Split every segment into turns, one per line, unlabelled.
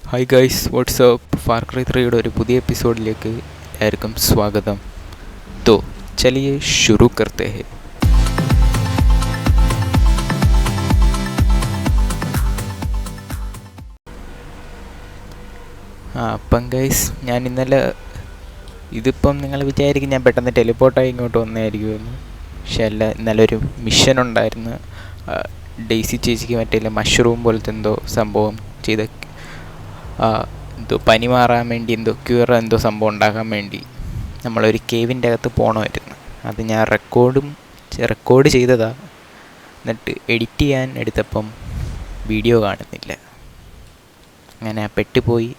Hi guys, what's up. Far cry 3യുടെ ഒരു പുതിയ എപ്പിസോഡിലേക്ക് എല്ലാവർക്കും സ്വാഗതം. तो चलिए शुरू करते हैं. അപ്പം ഗൈസ്, ഞാൻ ഇന്നലെ ഇതിപ്പം നിങ്ങൾ വിചാരിക്കും ഞാൻ പെട്ടെന്ന് ടെലിപ്പോർട്ടായി ഇങ്ങോട്ട് വന്നതായിരിക്കുമെന്ന്. പക്ഷെ അല്ല, ഇന്നലെ ഒരു മിഷൻ ഉണ്ടായിരുന്നു. ഡെയ്സി ചേച്ചിക്ക് മറ്റേ മഷ്റൂം പോലത്തെ എന്തോ സംഭവം ചെയ്ത എന്തോ പനി മാറാൻ വേണ്ടി എന്തോ ക്യൂർ എന്തോ സംഭവം ഉണ്ടാക്കാൻ വേണ്ടി നമ്മളൊരു കേവിൻ്റെ അകത്ത് പോകണമായിരുന്നു. അത് ഞാൻ റെക്കോർഡ് ചെയ്തതാണ്. എന്നിട്ട് എഡിറ്റ് ചെയ്യാൻ എടുത്തപ്പം വീഡിയോ കാണുന്നില്ല. അങ്ങനെ പെട്ടുപോയി.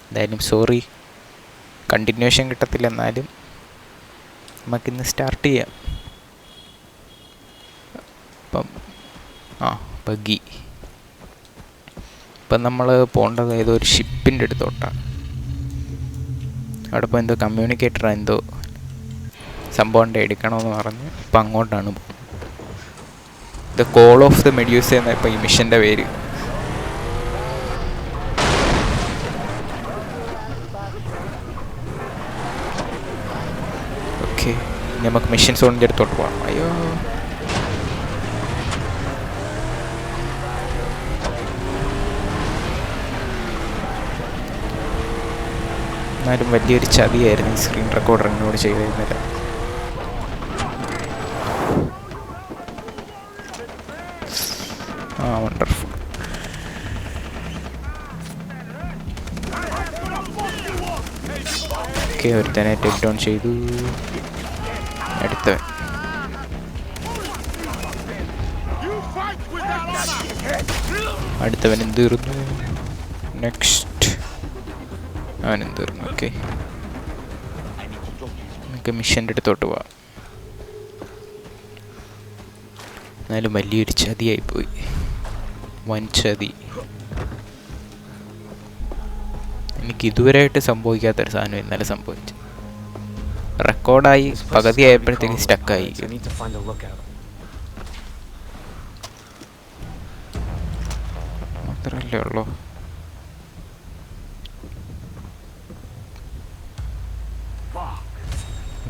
എന്തായാലും സോറി, കണ്ടിന്യൂഷൻ കിട്ടത്തില്ല. എന്നാലും നമുക്കിന്ന് സ്റ്റാർട്ട് ചെയ്യാം. അപ്പം ബഗ്ഗി. ഇപ്പം നമ്മൾ പോകേണ്ടത് ഏതോ ഒരു ഷിപ്പിൻ്റെ അടുത്തോട്ടാണ്. അവിടെ ഇപ്പോൾ എന്തോ കമ്മ്യൂണിക്കേറ്റർ എന്തോ സംഭവം എടുക്കണമെന്ന് പറഞ്ഞ് ഇപ്പം അങ്ങോട്ടാണ് പോകുന്നത്. The call of the medusa എന്ന ഇപ്പം ഈ മിഷൻ്റെ പേര്. ഓക്കെ, നമുക്ക് മിഷൻ സോണിൻ്റെ അടുത്തോട്ട് പോകാം. അയ്യോ, എന്നാലും വലിയൊരു ചതിയായിരുന്നു ഈ സ്ക്രീൻ റെക്കോർഡർ എന്നോട് ചെയ്തിരുന്നില്ല. വണ്ടർഫുൾ. ഓക്കെ, ഒരുത്തനെ ടേക്ക് ഡൗൺ ചെയ്തു. അടുത്തവൻ തീർന്നു. നെക്സ്റ്റ് അവനും തീർന്നു. ഓക്കെ, നമുക്ക് മിഷൻ്റെ അടുത്തോട്ട് പോവാം. എന്നാലും വലിയൊരു ചതിയായിപ്പോയി, വൻ ചതി. എനിക്ക് ഇതുവരെയായിട്ട് സംഭവിക്കാത്തൊരു സാധനം ഇന്നലെ സംഭവിച്ചു. റെക്കോർഡായി പകുതി ആയപ്പോഴത്തേക്ക് സ്റ്റക്കായി. മാത്രമല്ലേ ഉള്ളൂ.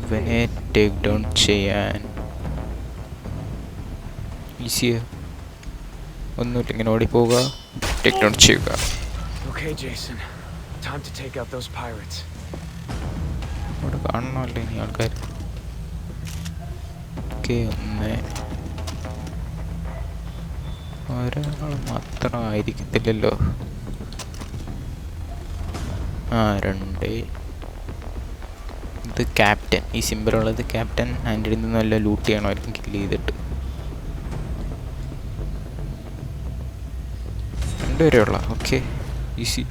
ഇവനെ ടേക്ക് ഡൗൺ ചെയ്യാൻ ഈസിയാ. ഒന്നുമില്ല, ഇങ്ങനെ ഓടിപ്പോവുക, ടേക്ക് ഡൗൺ ചെയ്യുക. അവിടെ കാണണമല്ലോ ഇനി ആൾക്കാർ. ഓക്കെ, ഒരാൾ മാത്രം ആയിരിക്കത്തില്ലല്ലോ. രണ്ട്. ഇത് ക്യാപ്റ്റൻ, ഈ സിമ്പിളുള്ളത് ക്യാപ്റ്റൻ. അതിൻ്റെ അടുത്ത് നിന്ന് വല്ല ലൂട്ട് ചെയ്യണമായിരിക്കും കില്ല് ചെയ്തിട്ട്. രണ്ടുപേരെയുള്ള. Okay, easy.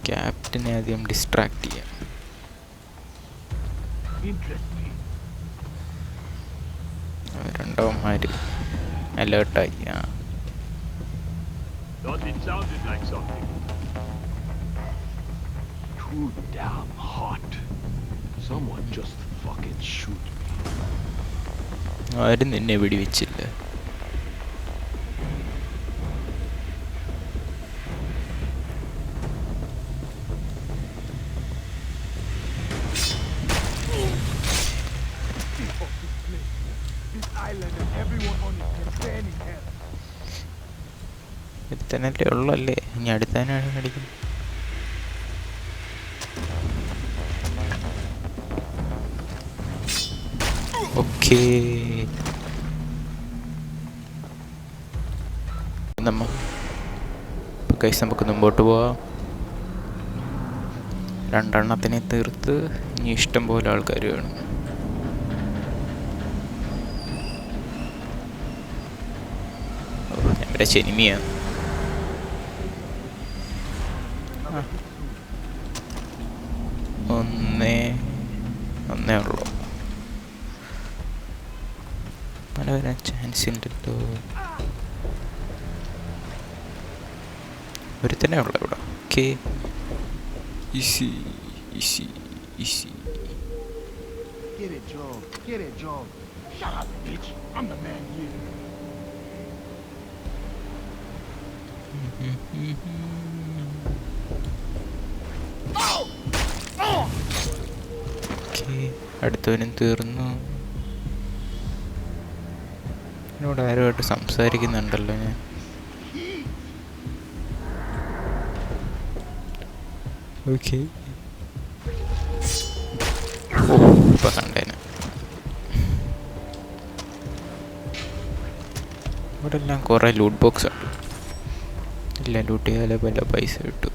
ക്യാപ്റ്റനെ ആദ്യം ഡിസ്ട്രാക്ട് ചെയ്യാം. രണ്ടവന്മാര് അലേർട്ടായി. ആരും നിന്നെ വെടിവെച്ചില്ല. എടുത്തനല്ലേ ഉള്ളല്ലേ, ഇനി അടുത്താനാണ് കടിക്കുന്നത്. ഓക്കേ, നമുക്ക് മുമ്പോട്ട് പോവാം. രണ്ടെണ്ണത്തിനെ തീർത്ത് ഇനി ഇഷ്ടം പോലെ ആൾക്കാർ വേണം. ഞങ്ങളുടെ ചെനിമിയാണ്. ഒന്നേ ഉള്ളൂ. പല വരാൻ ചാൻസ് ഉണ്ടല്ലോ. ഒരുത്തന്നെ ഉള്ളു ഇവിടെ. Okay, easy easy easy.
Get it, Joel. Get it, Joel. Shut up, bitch. I'm the man here.
Okay, അടുത്തവനും തീർന്നു. എന്നോട് ആരുമായിട്ട് സംസാരിക്കുന്നുണ്ടല്ലോ ഞാൻ. ഓക്കെ, ഓ ഇപ്പം കണ്ടേനെ. ഇവിടെ എല്ലാം കുറേ ലൂട്ട് ബോക്സ് ഉണ്ട്. എല്ലാം ലൂട്ട് ചെയ്യാതെ പല പൈസ കിട്ടും.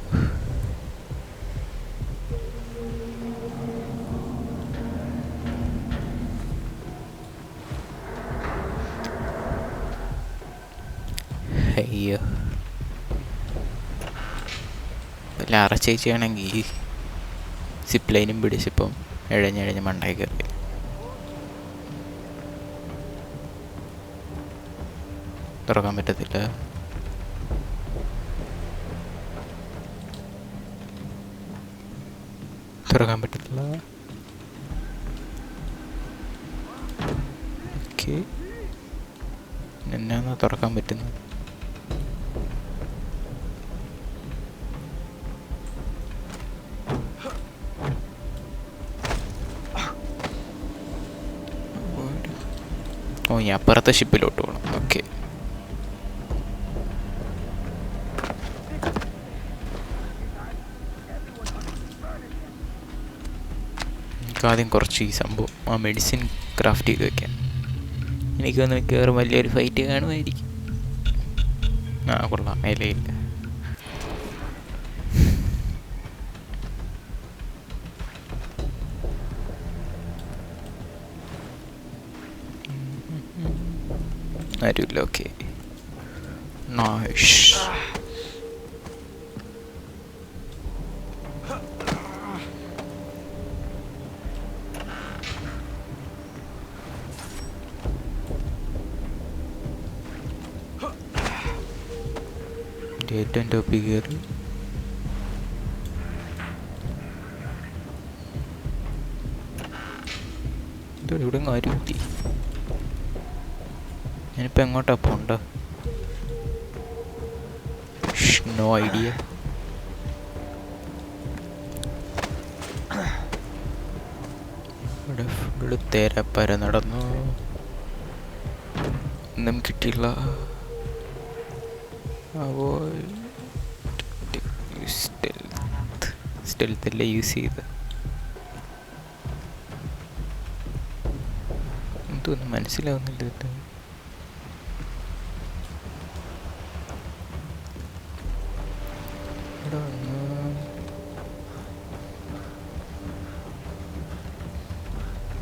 അയ്യോ, ലാറ ചേച്ചിയാണെങ്കിൽ സിപ്പ് ലൈനും പിടിച്ചിപ്പം എഴഞ്ഞെഴഞ്ഞ് മണ്ടായി കയറി. തുറക്കാൻ പറ്റത്തില്ല. തുറക്കാൻ പറ്റത്തില്ല. ഓക്കെ, എന്നാ തുറക്കാൻ പറ്റുന്നത്? ഓ, ഈ അപ്പുറത്തെ ഷിപ്പിലോട്ട് പോകണം. ഓക്കെ, എനിക്ക് ആദ്യം കുറച്ച് ഈ സംഭവം ആ മെഡിസിൻ ക്രാഫ്റ്റ് ചെയ്ത് വെക്കാം. എനിക്കൊന്ന് മിക്കവാറും വലിയൊരു ഫൈറ്റ് കാണുമായിരിക്കും. ആ കൊള്ളാം, ഇലയില്ല. ആരുമില്ല. Okay, nice. ഏറ്റവും ടോപ്പിൽ കയറി. ഇവിടെ ആരും എത്തി. ഞാനിപ്പോൾ എങ്ങോട്ടാ പോണ്ട? No idea. ഇവിടെ ഫുള്ള് തേരപ്പര നടന്നു, ഒന്നും കിട്ടിയില്ല. സ്റ്റെൽത്തല്ലേ യൂസ് ചെയ്ത്. എന്തോന്നും മനസ്സിലാവുന്നില്ല.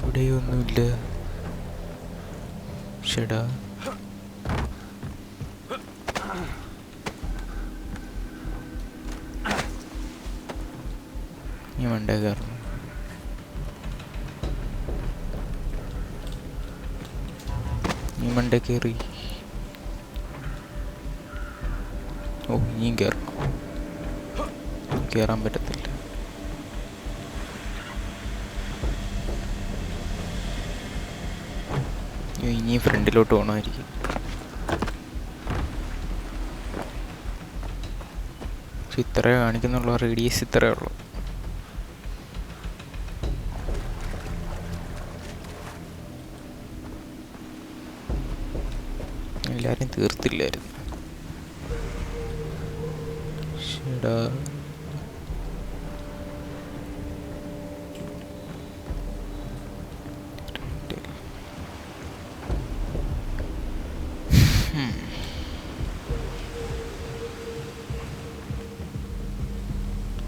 ഇവിടെയൊന്നുമില്ല. ഷെടാ, ഈ മണ്ടേ കയറണം. ഈ മണ്ടേ കയറി. ഓ, ഇനിയും കയറണം. കയറാൻ പറ്റത്തില്ല. ഇനിയും ഫ്രണ്ടിലോട്ട് പോകണമായിരിക്കും. പക്ഷെ ഇത്രേ കാണിക്കുന്നുള്ള റേഡിയസ് ഇത്രയേ ഉള്ളൂ. എല്ലാരും തീർത്തില്ലായിരുന്നു. ശടാ,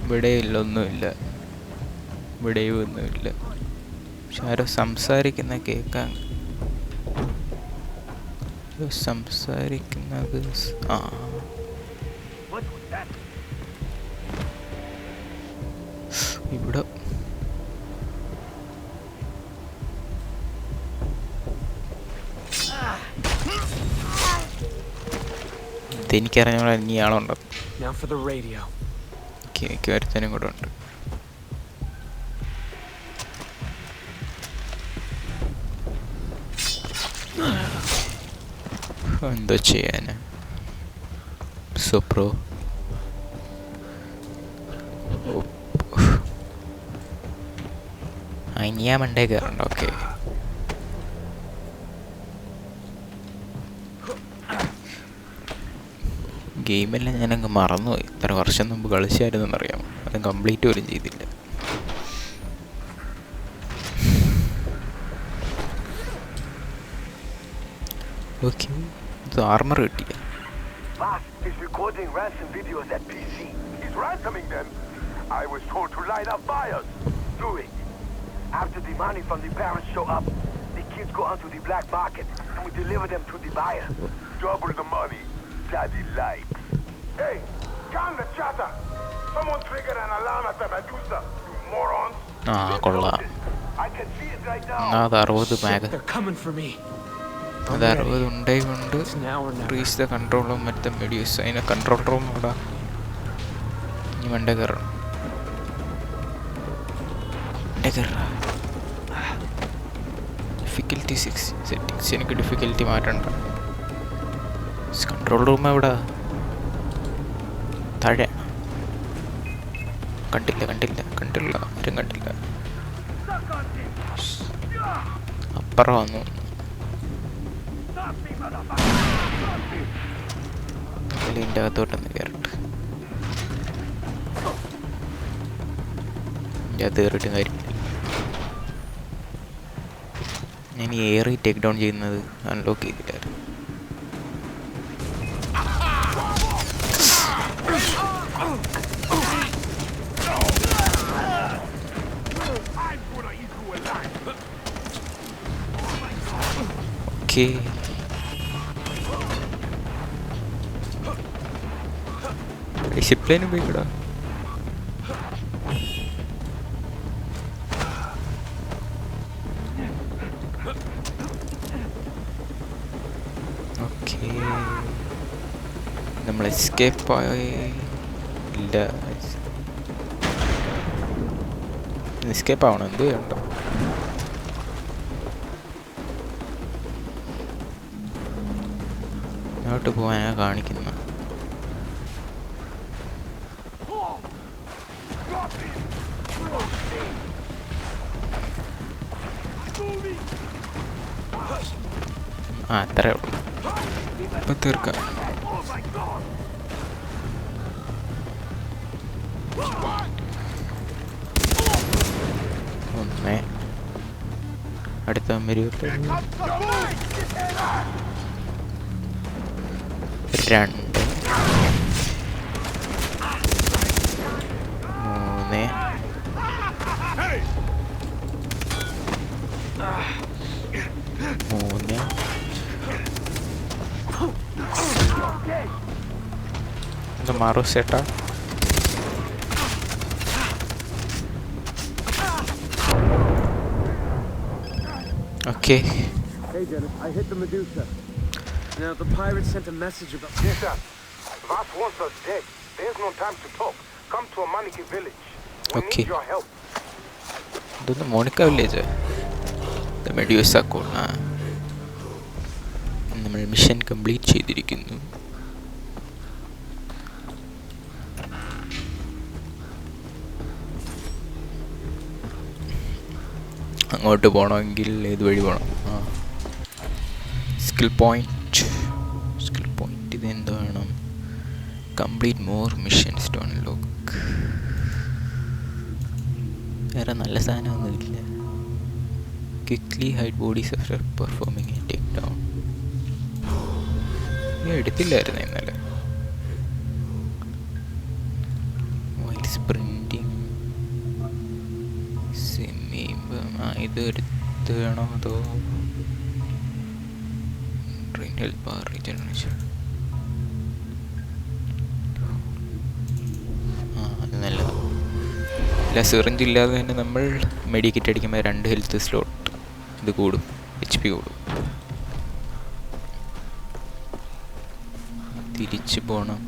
ഇവിടെയില്ല, ഒന്നുമില്ല. ഇവിടെയും ഒന്നുമില്ല. പക്ഷെ ആരോ സംസാരിക്കുന്ന കേൾക്കാൻ. സംസാരിക്കുന്നത് ആ ഇവിടെ. എനിക്കറിഞ്ഞ ഇനി ആളുണ്ടോ?
Now for the radio.
എനിക്ക് ഒരുത്തനും കൂടെ ഉണ്ട്. എന്തോ ചെയ്യാന് സൂപ്രോ. ഇനി ഞാൻ മണ്ടേ കയറണ്ട. ഓക്കെ, ഗെയിമെല്ലാം ഞാനങ്ങ് മറന്നുപോയി. ഇത്ര വർഷം മുമ്പ് കളിച്ചായിരുന്നെന്നറിയാമോ? അത് കംപ്ലീറ്റ് പോലും ചെയ്തില്ല. ഓക്കെ, ഇത് ആർമർ കിട്ടിയ.
Vaas is recording ransom videos at PC. He's ransoming them. I was told to light up fires. Do it. After the money from the parents show up, the kids go onto the black market and we deliver them to the buyer. Double the money. Daddy likes. Hey, calm the chatter. Someone triggered an alarm at the Medusa. You morons.
കൊള്ളാം.
I can see it right now.
അത് 60 മാഗ്.
They're coming for me.
അത് 60 ഉണ്ടായി കൊണ്ട് reach the control room മറ്റേ മെഡ്യൂസ്. അതിനെ control room ഇവിടെ ഇനി മണ്ടേ കയറണം. Difficulty 6 settings. എനിക്ക് ഡിഫിക്കൽറ്റി മാറ്റണ്ട. കൺട്രോൾ റൂം എവിടെ? താഴെ. കണ്ടില്ല ആരും കണ്ടില്ല. അപ്പുറം വന്നു. ഇതിൻ്റെ അകത്തോട്ടൊന്ന് കയറിട്ട് അത് കയറിയിട്ടും കാര്യമില്ല. ഞാൻ ഈ എയറി ടേക്ക് ഡൗൺ ചെയ്യുന്നത് അൺലോക്ക് ചെയ്തില്ലായിരുന്നു. ഓക്കെ, ഡിസിപ്ലിൻ ഉപയോഗിക്കടാ. ഓക്കെ, നമ്മൾ എസ്കേപ്പ് ആയി ഇല്ല. എസ്കേപ്പ് ആവണം. എന്ത് ചെയ്യണ്ടോ? അങ്ങോട്ട് പോകാനാ കാണിക്കുന്ന. അത്രേ ഉള്ളൂ. ഇപ്പം തീർക്കാം. ഒന്ന്, അടുത്ത വരുമല്ലോ. 2, 3. ഇത് മാറു ചേട്ടാ. Okay,
Hey Dennis, I hit the Medusa. Now the pirates sent a message about.
Yes, sir. Vaas wants us dead. There's no time to talk. Come to a Maniki village. We
Okay.
need your help.
ഇതൊന്ന് Monica village. Medusa call. നമ്മൾ mission complete ചെയ്തിരിക്കുന്നു. അങ്ങോട്ട് പോകണമെങ്കിൽ ഏത് വഴി പോകണം? Skill point. ഇത് എന്ത് വേണം? Complete more missions to unlock. വേറെ നല്ല സാധനമൊന്നുമില്ല. Quickly hide bodies after performing a take down. ഞാൻ എടുത്തില്ലായിരുന്നു ഇന്നലെ. വൈൽ സ്പ്രിൻറ്റിങ് ഇത് എടുത്ത് വേണോ അതോ ഡ്രെയിൻ ഹെൽത്ത് ബാർ റീജനറേഷൻ? അത് നല്ലതാണ്. ഇല്ല, സിറിഞ്ച് ഇല്ലാതെ തന്നെ നമ്മൾ മെഡിക്കിറ്റ് അടിക്കുമ്പോൾ 2 ഹെൽത്ത് സ്ലോട്ട് ഇത് കൂടും, HP കൂടും. തിരിച്ചു പോണം.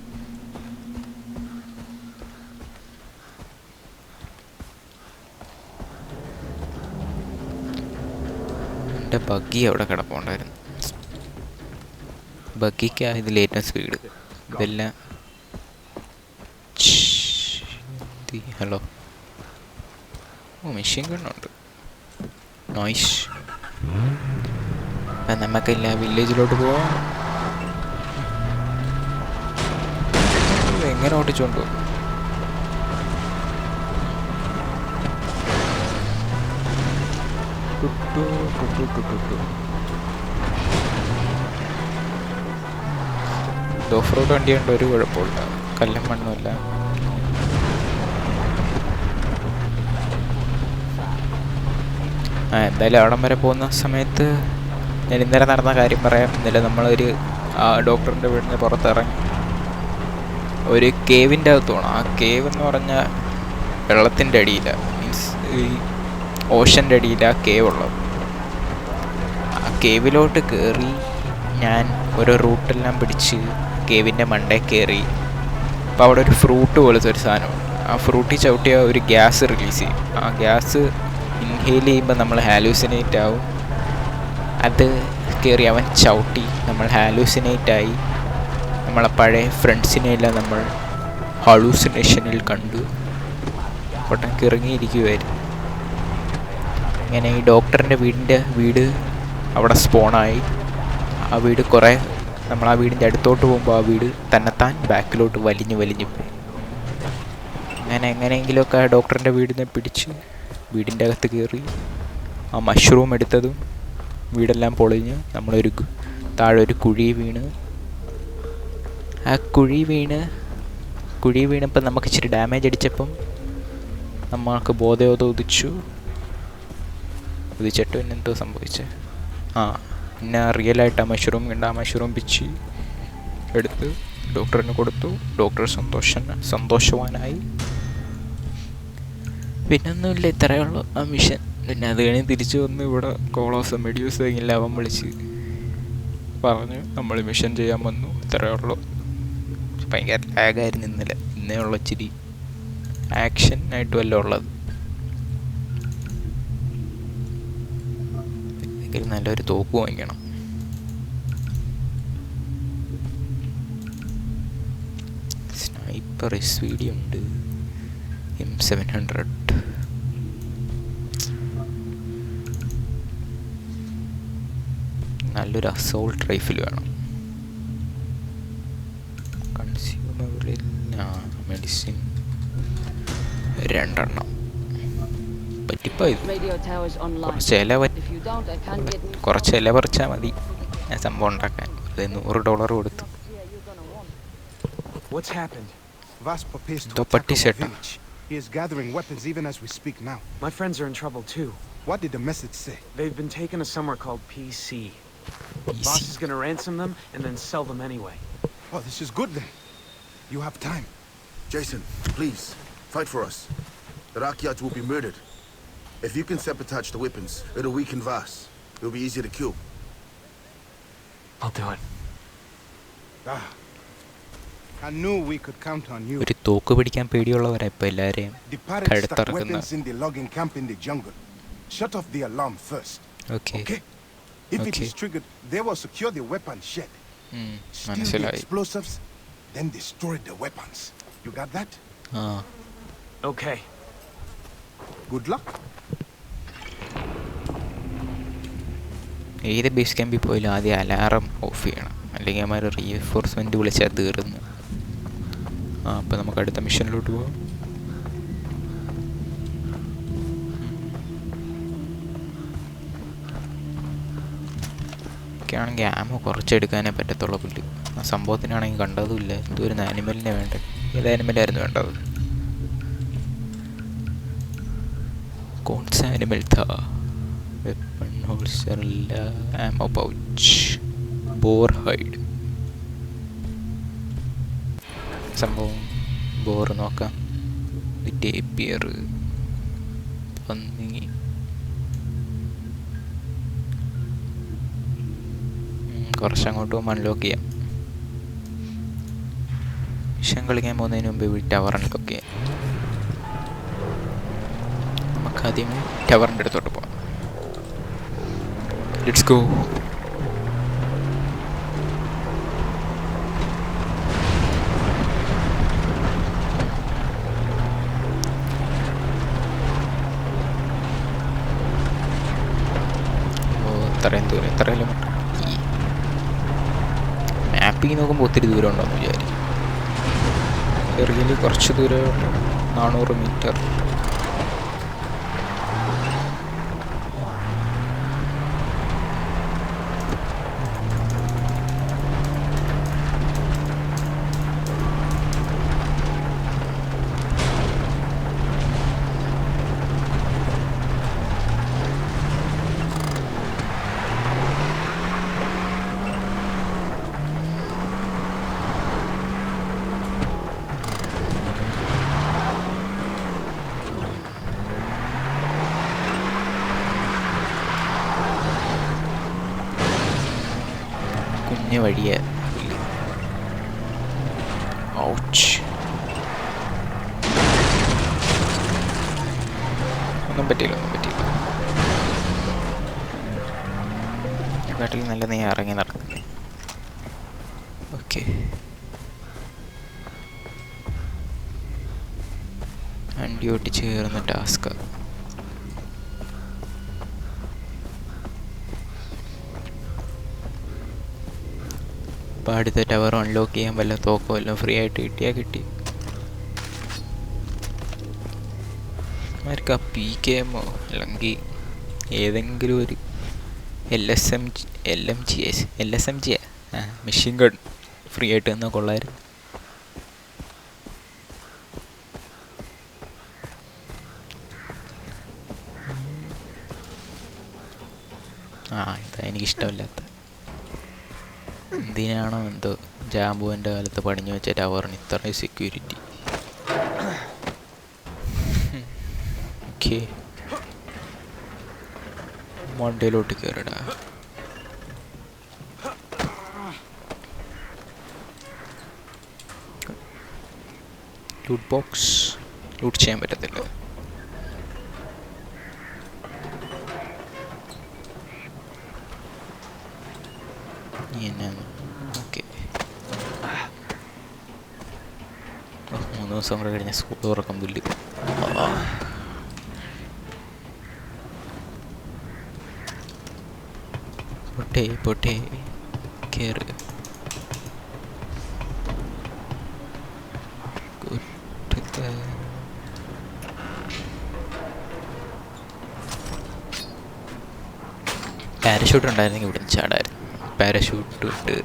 എൻ്റെ ബഗ്ഗി അവിടെ കിടപ്പുണ്ടായിരുന്നു. ബഗ്ഗിക്കാ ഇതിൽ ഏറ്റവും സ്പീഡ്. ഇതെല്ലാം ഹലോ. മെഷീൻ ഗണ്ണുണ്ട്. നോയ്സ്. നമുക്കില്ല വില്ലേജിലോട്ട് പോവാം. എങ്ങനെ ഓടിച്ചോണ്ട് പോകും? ഓഫ് റോഡ് വണ്ടിയുണ്ട്, ഒരു കുഴപ്പമില്ല. കല്ലും മണ്ണുമില്ല. എന്തായാലും അവിടം വരെ പോകുന്ന സമയത്ത് ഞാൻ ഇന്നലെ നടന്ന കാര്യം പറയാം. ഇന്നലെ നമ്മളൊരു ഡോക്ടറിൻ്റെ വീടിന് പുറത്തിറങ്ങി ഒരു കേവിൻ്റെ അകത്ത് പോകണം. ആ കേവ് എന്ന് പറഞ്ഞാൽ വെള്ളത്തിൻ്റെ അടിയിലാണ്, മീൻസ് ഈ ഓഷൻ്റെ അടിയിലാണ് കേവ് ഉള്ളത്. ആ കേവിലോട്ട് കയറി ഞാൻ ഓരോ റൂട്ടെല്ലാം പിടിച്ച് കേവിൻ്റെ മണ്ടേ കയറി. അപ്പോൾ അവിടെ ഒരു ഫ്രൂട്ട് പോലത്തെ ഒരു സാധനമുണ്ട്. ആ ഫ്രൂട്ടിൽ ചവിട്ടിയ ഒരു ഗ്യാസ് റിലീസ് ചെയ്യും. ആ ഗ്യാസ് ഇൻഹെയിൽ ചെയ്യുമ്പോൾ നമ്മൾ ഹാലൂസിനേറ്റ് ആവും. അത് കയറി അവൻ ചവിട്ടി നമ്മൾ ഹാലൂസിനേറ്റായി. നമ്മളെ പഴയ ഫ്രണ്ട്സിനെയെല്ലാം നമ്മൾ ഹാലൂസിനേഷനിൽ കണ്ടു. ഒട്ടൊക്കെ ഇറങ്ങിയിരിക്കുമായിരുന്നു. ഇങ്ങനെ ഈ ഡോക്ടറിൻ്റെ വീട് അവിടെ സ്പോണായി. ആ വീട് കുറേ നമ്മൾ ആ വീടിൻ്റെ അടുത്തോട്ട് പോകുമ്പോൾ ആ വീട് തന്നെത്താൻ ബാക്കിലോട്ട് വലിഞ്ഞു പോയി. അങ്ങനെ എങ്ങനെയെങ്കിലുമൊക്കെ ആ ഡോക്ടറിൻ്റെ വീടിനെ പിടിച്ച് വീടിൻ്റെ അകത്ത് കയറി ആ മഷ്റൂം എടുത്തതും വീടെല്ലാം പൊളിഞ്ഞ് നമ്മളൊരു താഴെ ഒരു കുഴി വീണ്. ആ കുഴി വീണപ്പോൾ നമുക്ക് ഇച്ചിരി ഡാമേജ് അടിച്ചപ്പം നമ്മൾക്ക് ബോധയോധം ഉദിച്ചിട്ട് പിന്നെ എന്തോ സംഭവിച്ചേ. പിന്നെ റിയലായിട്ട് ആ മഷ്റൂം കണ്ട് ആ മഷ്റൂം പിച്ചി എടുത്ത് ഡോക്ടറിന് കൊടുത്തു. ഡോക്ടർ സന്തോഷവാനായി. പിന്നൊന്നുമില്ല, ഇത്രയേ ഉള്ളൂ ആ മിഷൻ. പിന്നെ അത് കഴിഞ്ഞ് തിരിച്ചു വന്ന് ഇവിടെ കോളോസ് മെഡ്യൂസ് എല്ലാം അവൻ വിളിച്ച് പറഞ്ഞു നമ്മൾ മിഷൻ ചെയ്യാൻ വന്നു. ഇത്രയേ ഉള്ളൂ. ഭയങ്കര ലാഗായിരുന്നു ഇന്നേ ഉള്ള ഇച്ചിരി ആക്ഷൻ ആയിട്ട് വല്ല ഉള്ളത്. നല്ലൊരു തോക്ക് വാങ്ങിക്കണം. സ്നൈപ്പർ SVD ഉണ്ട്, M700. നല്ലൊരു അസോൾട്ട് റൈഫിൽ വേണം. കൺസ്യൂമബിളിൽ മെഡിസിൻ 2 പറ്റിപ്പോയി. കുറച്ച് ഇല പറിച്ചാൽ മതി ഞാൻ സംഭവം ഉണ്ടാക്കാൻ. $100 കൊടുത്തു. പട്ടി സെട്ടാ.
He is gathering weapons even as we speak now.
My friends are in trouble too.
What did the message say?
They've been taken to somewhere called PC. Boss is gonna ransom them and then sell them anyway.
Oh, this is good then. You have time.
Jason, please, fight for us. The Rakyats will be murdered. If you can sabotage the weapons, it'll weaken Vaas. It'll be easier to kill.
I'll do it.
I knew we could count on you.
ഒരു തോക്ക് പിടിക്കാൻ പേടിയുള്ളവരാ ഇപ്പൊ എല്ലാരെയും
The pirates stuck
കഴുത്തറക്കുന്ന.
weapons in the logging camp in the jungle. Shut off the alarm first.
Okay.
If it
Okay.
is triggered, they will secure the weapon shed. Steal the
മനസ്സിലായി.
explosives, then destroy the weapons. You got that?
Okay.
Good luck.
ഏത് base ക്യാമ്പിൽ പോയാലും ആദ്യം alarm off ചെയ്യണം, അല്ലെങ്കിൽ അവന്മാർ reinforcement വിളിച്ചാൽ തീർന്നു. അപ്പോൾ നമുക്ക് അടുത്ത മിഷനിലോട്ട് പോകാം. എനിക്കാണെങ്കിൽ ആമോ കുറച്ചെടുക്കാനേ പറ്റത്തുള്ളൂ. പുല്ല് ആ സംഭവത്തിനാണെങ്കിൽ കണ്ടതുമില്ല. എന്തോരു ആനിമലിനെ വേണ്ടത്. ഏത് ആനിമലായിരുന്നു വേണ്ടത്? കോൺസ് ആനിമൽ താ. വെപ്പൺ ഹോൾസ്റ്ററില്ല. Ammo pouch. Boar hide. സംഭവം ബോർ നോക്കാം. ടേപ്പിയർ, പന്നി, കുറച്ചങ്ങോട്ട് പോകുമ്പോൾ അൺലോക്ക് ചെയ്യാം. മിഷൻ കളിക്കാൻ പോകുന്നതിന് മുമ്പ് ഈ ടവർ അൺലോക്ക് ചെയ്യാം. നമുക്കാദ്യം ടവറിൻ്റെ അടുത്തോട്ട് പോകാം. Let's go. ഇത്രയും ദൂരം, എത്ര കിലോമീറ്റർ? ഈ മാപ്പിൽ നോക്കുമ്പോൾ ഒത്തിരി ദൂരം ഉണ്ടോയെന്ന് വിചാരിക്കും. റിയലി കുറച്ച് ദൂരം, 400 മീറ്റർ. കുഞ്ഞ വഴിയെ ഒന്നും പറ്റിയില്ല. കാട്ടിൽ നല്ല നീ ഇറങ്ങി നടക്കുന്നേ. ഓക്കെ, വണ്ടി ഓട്ടിച്ച് കയറുന്ന ടാസ്ക്. അപ്പോൾ അടുത്ത ടവർ അൺലോക്ക് ചെയ്യാൻ വല്ല തോക്കോ വല്ലതും ഫ്രീ ആയിട്ട് കിട്ടിയാൽ കിട്ടി. അവർക്ക് ആ PKM അല്ലെങ്കിൽ ഏതെങ്കിലും ഒരു LSMG മെഷീൻ ഗൺ ഫ്രീ ആയിട്ട് തന്നാൽ കൊള്ളായിരുന്നു. ഇതാ എനിക്കിഷ്ടമില്ലാത്ത. എന്തിനാണോ എന്തോ ജാമ്പുവിൻ്റെ കാലത്ത് പണിഞ്ഞു വെച്ച ടവറിന് ഇത്രയും സെക്യൂരിറ്റി. ഓക്കെ, മണ്ടയിലോട്ട് കയറിടാ. ലൂട്ട് ബോക്സ് ലൂട്ട് ചെയ്യാൻ പറ്റത്തില്ല. ഓക്കെ, 3 ദിവസം കൂടെ കഴിഞ്ഞ സ്കൂൾ തുറക്കം പുല്ല്. പൊട്ടേ കയറ്. പാരഷൂട്ട് ഉണ്ടായിരുന്നെങ്കിൽ ഇവിടുന്ന് ചാടായിരുന്നു. പാരഷൂട്ട് ഇട്ട്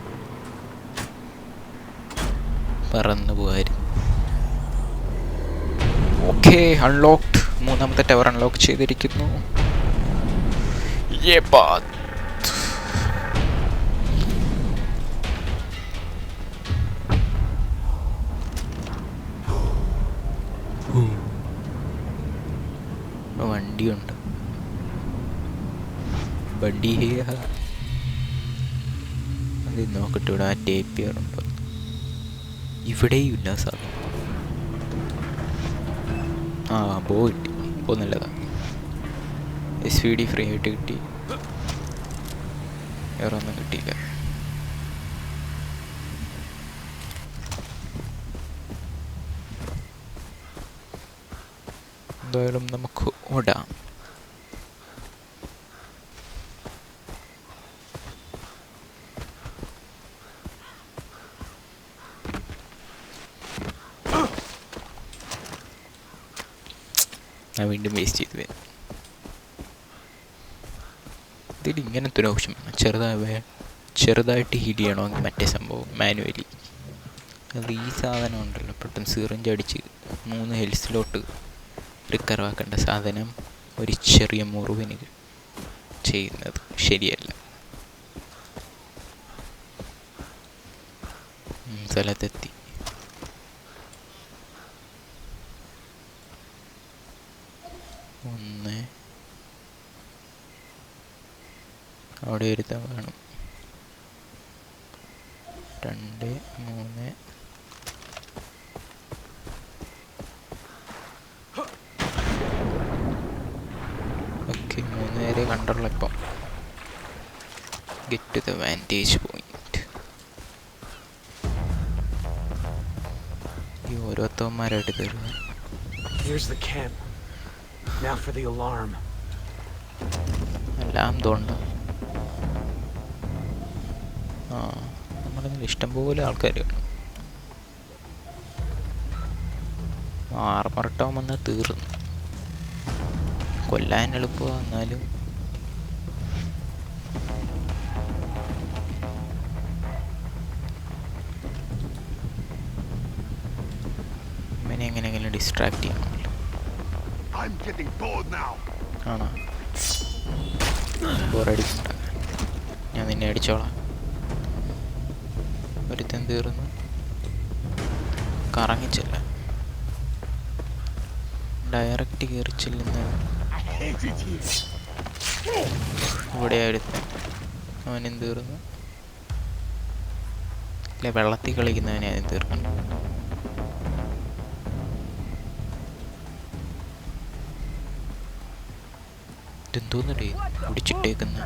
പറന്നു പോകായിരുന്നു. Okay, unlocked. 3ാമത്തെ ടവർ അൺലോക്ക് ചെയ്തിരിക്കുന്നു. വണ്ടിയുണ്ട്. വണ്ടി അത് നോക്കട്ടെ, ഇവിടെ ആ ടേപ്പിയറുണ്ടോ? ഇവിടെയും ഇല്ല സാധനം. ബോ കിട്ടി. ബോ നല്ലതാ. SVD ഫ്രീ ആയിട്ട് കിട്ടി. വേറെ ഒന്നും കിട്ടിയില്ല. എന്തായാലും നമുക്ക് ഓടാം. ഞാൻ വീണ്ടും വേസ്റ്റ് ചെയ്തു. ഇതിൽ ഇങ്ങനത്തെ ഒരു ഓപ്ഷൻ ചെറുതായിട്ട് ഹീൽ ചെയ്യണമെങ്കിൽ മറ്റേ സംഭവം മാനുവലി. അത് ഈ സാധനം ഉണ്ടല്ലോ, പെട്ടെന്ന് സിറിഞ്ച് അടിച്ച് 3 ഹെൽസിലോട്ട് റിക്കവർ ആക്കേണ്ട സാധനം ഒരു ചെറിയ മുറിവിന് ചെയ്യുന്നത് ശരിയല്ല. സ്ഥലത്തെത്തി. അവിടെ ഒരുത്തം വേണം. 2, 3 കണ്ടുള്ള ഇപ്പം. Get to the vantage point. ഈ ഓരോരുത്തന്മാരായിട്ട് തരുക.
Here's the camp. Now for the alarm.
എല്ലാം തോണ്ട. ആ നമ്മുടെ ഇഷ്ടംപോലെ ആൾക്കാർ കാണും. ആർമറിട്ടാൻ വന്നാൽ തീർന്നു. കൊല്ലാൻ എളുപ്പമാണ്, എന്നാലും ഇവനെ എങ്ങനെയെങ്കിലും ഡിസ്ട്രാക്ട് ചെയ്യണമല്ലോ.
I'm getting bored now.
ആണോ? ബോറടിക്കണ്ട, ഞാൻ നിന്നെ അടിച്ചോളാം. ഒരുത്തൻ തീർന്നു. കറങ്ങിച്ചില്ല, ഡയറക്റ്റ് കയറി ചെല്ലുന്ന ഇവിടെ ഒരുത്തൻ. അവനും തീർന്നു. ഇല്ല, വെള്ളത്തിൽ കളിക്കുന്നവനെ ആദ്യം തീർക്കണം. ഇതെന്തോന്നടേ പിടിച്ചിട്ടേക്കുന്ന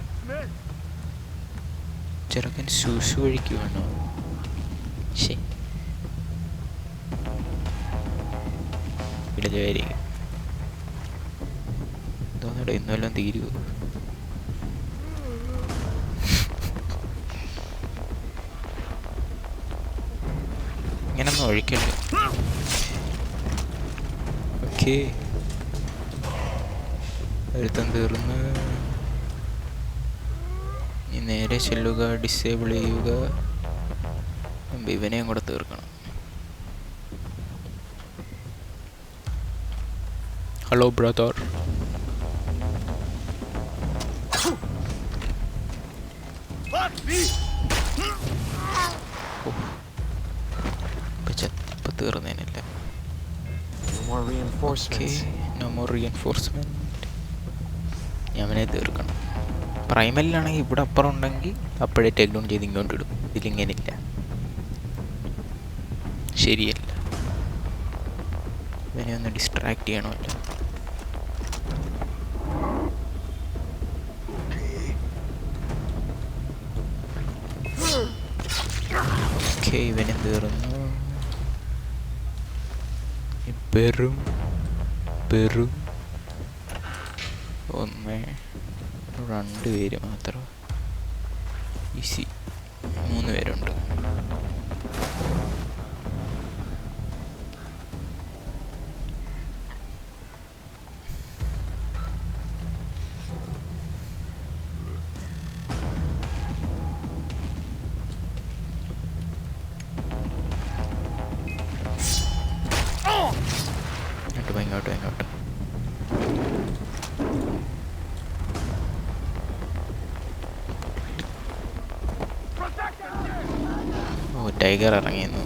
ചെറുക്കൻ ശൂശു വഴിക്ക് വേണോ? ശേ, ഇടജായിരിക്കും. എന്തോന്നടേ, ഇന്നെല്ലാം തീരുവോ? ഇങ്ങനൊന്നും ഒഴിക്കല്ലേ. ഓക്കേ, ഒരുത്തൻ തീർന്ന്. ഇനി നേരെ ചെല്ലുക, ഡിസേബിൾ ചെയ്യുക. ഇവനെയും കൂടെ തീർക്കണം. Hello brother. ഇപ്പം തീർന്നേനില്ല. No more reinforcement. അവനെ തീർക്കണം. പ്രൈമലിലാണെങ്കിൽ ഇവിടെ അപ്പുറം ഉണ്ടെങ്കിൽ അപ്പോഴേ ടേക്ക് ഡൗൺ ചെയ്ത് ഇങ്ങോട്ട് ഇടും. ഇതിലിങ്ങനില്ല, ശരിയല്ല. ഇവനെ ഒന്ന് ഡിസ്ട്രാക്ട് ചെയ്യണമല്ലോ. ഓക്കെ, ഇവനും തീർന്നു. പെറും ഒന്ന് 2 പേര് മാത്രം. ഈസി. 3 പേരുണ്ട്. ഇങ്ങോട്ട്. ഓ, ടൈഗർ ഇറങ്ങിയെന്നു.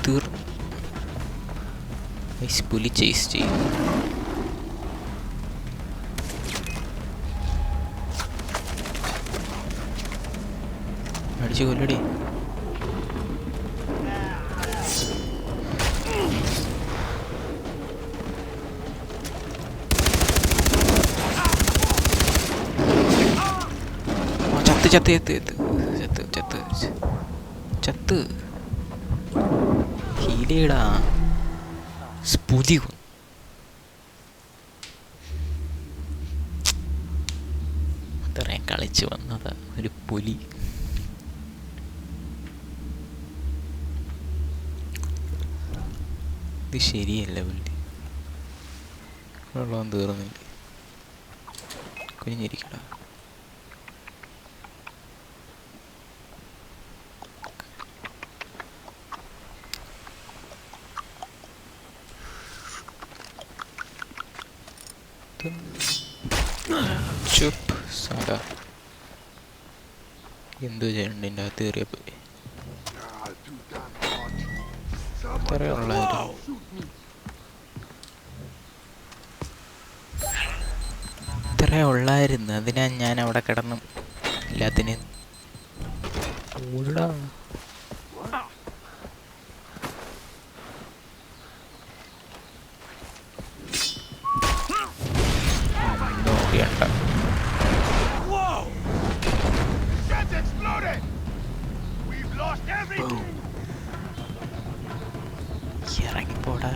തീർന്നു. പുലി ചേസ് ചെയ്യും. അടിച്ചു കൊല്ലടി. ചത്ത് ഹീലേടാ. പുലി ഇത്രയും കളിച്ച് വന്നതാ ഒരു പുലി. ഇത് ശരിയല്ല. പുള്ളി വെള്ളം തീർന്നില്ല. കുഞ്ഞിരിക്കടാ. ചുപ്പ് സാധാ എന്തു ചെയ്യണ്ട. എൻ്റെ അകത്ത് കയറിയ പോയി. ഇത്രേ ഉള്ളായിരുന്നു. അതിനാ ഞാൻ അവിടെ കിടന്നു എല്ലാത്തിനും ഓടാ. നോക്കിയണ്ട.
Whoa! That's exploded! We've lost everything!
ഇറങ്ങിപ്പോടാ.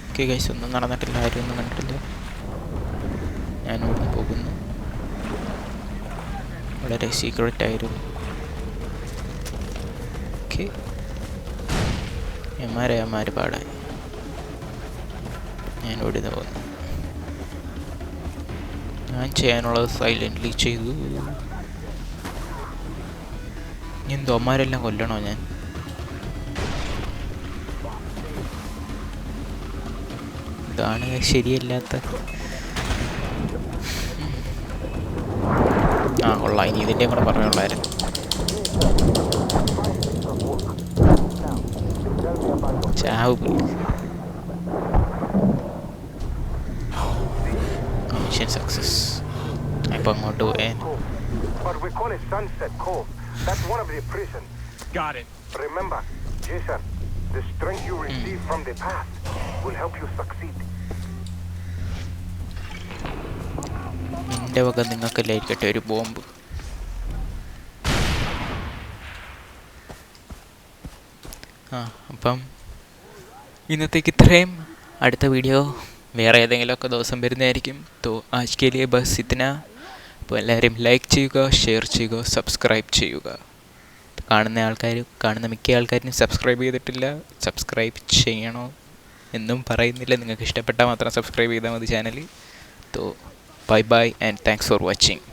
ഓക്കെ ഗൈസ്, ഒന്നും നടന്നിട്ടില്ല, ആരും ഒന്നും കണ്ടിട്ടില്ല. ഞാനിവിടെ പോകുന്നു. വളരെ സീക്രട്ട് ആയിരുന്നു. ഓക്കെ, എമാരെ പാടായി. ഞാനിവിടെ നിന്ന് പോകുന്നു. ഞാൻ ചെയ്യാനുള്ളത് സൈലൻ്റ്ലി ചെയ്തു. എന്തോ അമ്മാരെല്ലാം കൊല്ലണോ ഞാൻ? ഇതാണ് ശരിയല്ലാത്ത. കൊള്ളാം, ഇനി ഇതിൻ്റെയും കൂടെ പറഞ്ഞുള്ളായിരുന്നു. ചാവ്. Mission success. ഇപ്പം അങ്ങോട്ട് പോയാൽ
But we call it Sunset Cove. That's one of the prisons.
Got it.
Remember, Jason, the strength you receive from the past will help you succeed.
എൻ്റെ വക നിങ്ങൾക്കല്ലായിരിക്കട്ടെ ഒരു ബോംബ്. അപ്പം ഇന്നത്തേക്ക് ഇത്രയും. അടുത്ത വീഡിയോ വേറെ ഏതെങ്കിലുമൊക്കെ ദിവസം വരുന്നതായിരിക്കും. തോ ആജ് കെ ലിയെ ബസ് ഇतना. അപ്പോൾ എല്ലാവരും ലൈക്ക് ചെയ്യുക, ഷെയർ ചെയ്യുക, സബ്സ്ക്രൈബ് ചെയ്യുക. കാണുന്ന മിക്ക ആൾക്കാരും സബ്സ്ക്രൈബ് ചെയ്തിട്ടില്ല. സബ്സ്ക്രൈബ് ചെയ്യണോ എന്നും പറയുന്നില്ല. നിങ്ങൾക്ക് ഇഷ്ടപ്പെട്ടാൽ മാത്രം സബ്സ്ക്രൈബ് ചെയ്താൽ മതി ചാനൽ. തോ bye bye and thanks for watching.